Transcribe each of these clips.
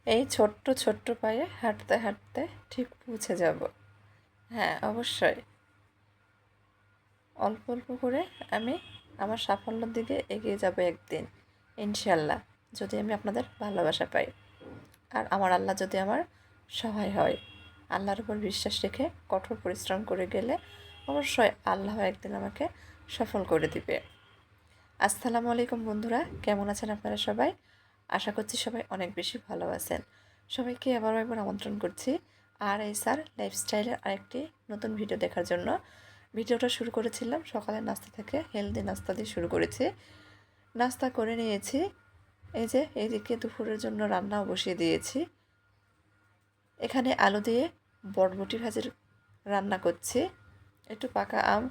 এই ছোট্ট ছোট্ট পায়ে হাঁটতে হাঁটতে ঠিক পৌঁছে যাব। হ্যাঁ, অবশ্যই অল্প অল্প করে আমি আমার সাফল্যের দিকে এগিয়ে যাব একদিন, ইনশাল্লাহ, যদি আমি আপনাদের ভালোবাসা পাই আর আমার আল্লাহ যদি আমার সহায় হয়। আল্লাহর উপর বিশ্বাস রেখে কঠোর পরিশ্রম করে গেলে অবশ্যই আল্লাহ একদিন আমাকে সফল করে দিবে। আসসালামু আলাইকুম বন্ধুরা, কেমন আছেন আপনারা সবাই? আশা করছি সবাই অনেক বেশি ভালো আছেন। সবাইকে একবার আমন্ত্রণ করছি আর এই স্যার লাইফস্টাইলের আরেকটি নতুন ভিডিও দেখার জন্য। ভিডিওটা শুরু করেছিলাম সকালের নাস্তা থেকে, হেলদি নাস্তা দিয়ে শুরু করেছি। নাস্তা করে নিয়েছি, এই যে এইদিকে দুপুরের জন্য রান্নাও বসিয়ে দিয়েছি। এখানে আলু দিয়ে বরবটি ভাজির রান্না করছি। একটু পাকা আম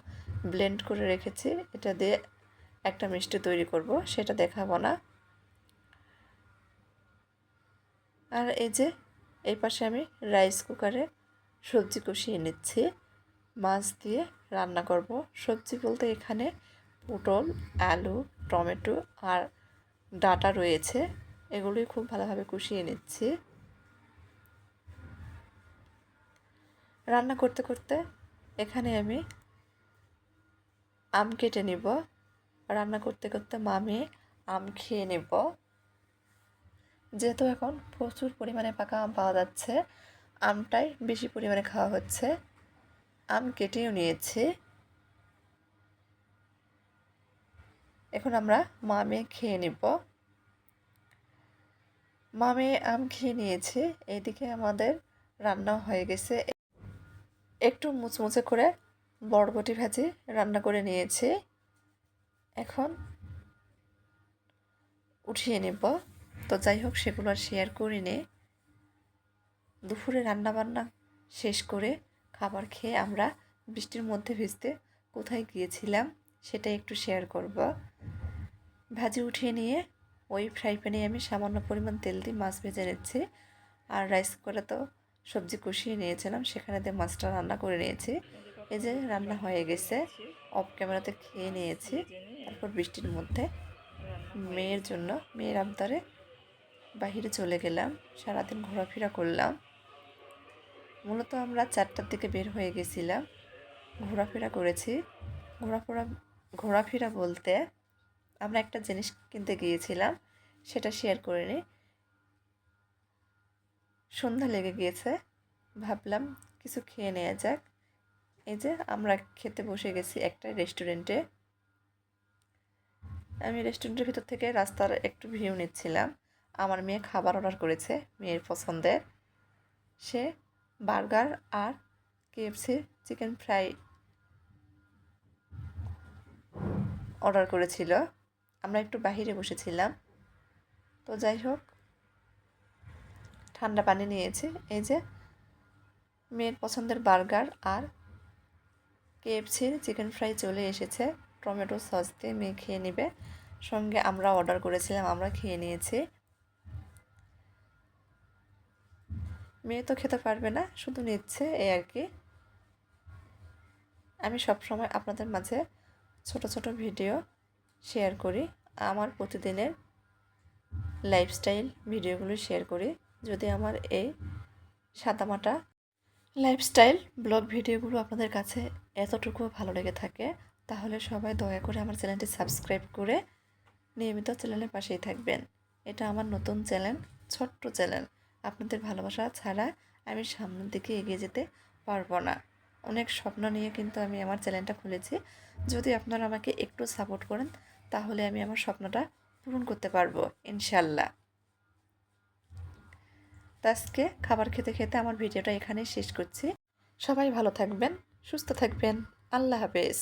ব্লেন্ড করে রেখেছি, এটা দিয়ে একটা মিষ্টি তৈরি করব, সেটা দেখাবো না। আর এই যে এই পাশে আমি রাইস কুকারে সবজি কষিয়ে নিচ্ছি, মাছ দিয়ে রান্না করব। সবজি বলতে এখানে পটল, আলু, টমেটো আর ডাঁটা রয়েছে, এগুলোই খুব ভালোভাবে কষিয়ে নিচ্ছি। রান্না করতে করতে এখানে আমি আম কেটে নিব। রান্না করতে করতে মামি আম খেয়ে নেব। যেহেতু এখন প্রচুর পরিমাণে পাকা আম পাওয়া যাচ্ছে, আমটাই বেশি পরিমাণে খাওয়া হচ্ছে। আম কেটেও নিয়েছি। এখন আমরা মা মেয়ে খেয়ে নিব। মা মেয়ে আম খেয়ে নিয়েছি, এইদিকে আমাদের রান্না হয়ে গেছে। একটু মুচমুচে করে বরবটি ভাজি রান্না করে নিয়েছি, এখন উঠিয়ে নেব। তো যাই হোক, সেগুলো আর শেয়ার করিনি। দুপুরে রান্নাবান্না শেষ করে খাবার খেয়ে আমরা বৃষ্টির মধ্যে ভিজতে কোথায় গিয়েছিলাম সেটা একটু শেয়ার করব। ভাজি উঠিয়ে নিয়ে ওই ফ্রাই প্যানে আমি সামান্য পরিমাণ তেল দিয়ে মাছ ভেজে নিচ্ছি। আর রাইস কুকারে তো সবজি কষিয়ে নিয়েছিলাম, সেখানে দিয়ে মাছটা রান্না করে নিয়েছি। এই যে রান্না হয়ে গেছে, অফ ক্যামেরাতে খেয়ে নিয়েছি। তারপর বৃষ্টির মধ্যে মেয়ের জন্য, মেয়ের আবদারে বাহিরে চলে গেলাম, সারাদিন ঘোরাফেরা করলাম। মূলত আমরা 4টার দিকে বের হয়ে গেছিলাম, ঘোরাফেরা করেছি। ঘোরাফেরা ঘোরাফেরা বলতে আমরা একটা জিনিস কিনতে গিয়েছিলাম, সেটা শেয়ার করিনি। সন্ধ্যা লেগে গিয়েছে, ভাবলাম কিছু খেয়ে নেওয়া যাক। এই যে আমরা খেতে বসে গেছি একটা রেস্টুরেন্টে। আমি রেস্টুরেন্টের ভিতর থেকে রাস্তার একটু ভিউ নিচ্ছিলাম। আমার মেয়ে খাবার অর্ডার করেছে মেয়ের পছন্দের। সে বার্গার আর কেএফসি চিকেন ফ্রাই অর্ডার করেছিল। আমরা একটু বাহিরে বসেছিলাম। তো যাই হোক, ঠান্ডা পানি নিয়েছি। এই যে মেয়ের পছন্দের বার্গার আর কেএফসির চিকেন ফ্রাই চলে এসেছে, টমেটো সস দিয়ে মেয়ে খেয়ে নেবে। সঙ্গে আমরা অর্ডার করেছিলাম, আমরা খেয়ে নিয়েছি। মেয়ে তো খেতে পারবে না, শুধু নিচ্ছে, এই আর কি। আমি সব সময় আপনাদের মাঝে ছোট ছোট ভিডিও শেয়ার করি, আমার প্রতিদিনের লাইফস্টাইল ভিডিওগুলো শেয়ার করি। যদি আমার এই সাদামাটা লাইফস্টাইল ব্লগ ভিডিওগুলো আপনাদের কাছে এতটুকু ভালো লেগে থাকে, তাহলে সবাই দয়া করে আমার চ্যানেলটি সাবস্ক্রাইব করে নিয়মিত চ্যানেলের পাশেই থাকবেন। এটা আমার নতুন চ্যানেল, ছোট্ট চ্যানেল। আপনাদের ভালোবাসা ছাড়া আমি সামনের দিকে এগিয়ে যেতে পারবো না। অনেক স্বপ্ন নিয়ে কিন্তু আমি আমার চ্যানেলটা খুলেছি। যদি আপনারা আমাকে একটু সাপোর্ট করেন, তাহলে আমি আমার স্বপ্নটা পূরণ করতে পারবো, ইনশাল্লাহ। তো আজকে খাবার খেতে খেতে আমার ভিডিওটা এখানেই শেষ করছি। সবাই ভালো থাকবেন, সুস্থ থাকবেন। আল্লাহ হাফেজ।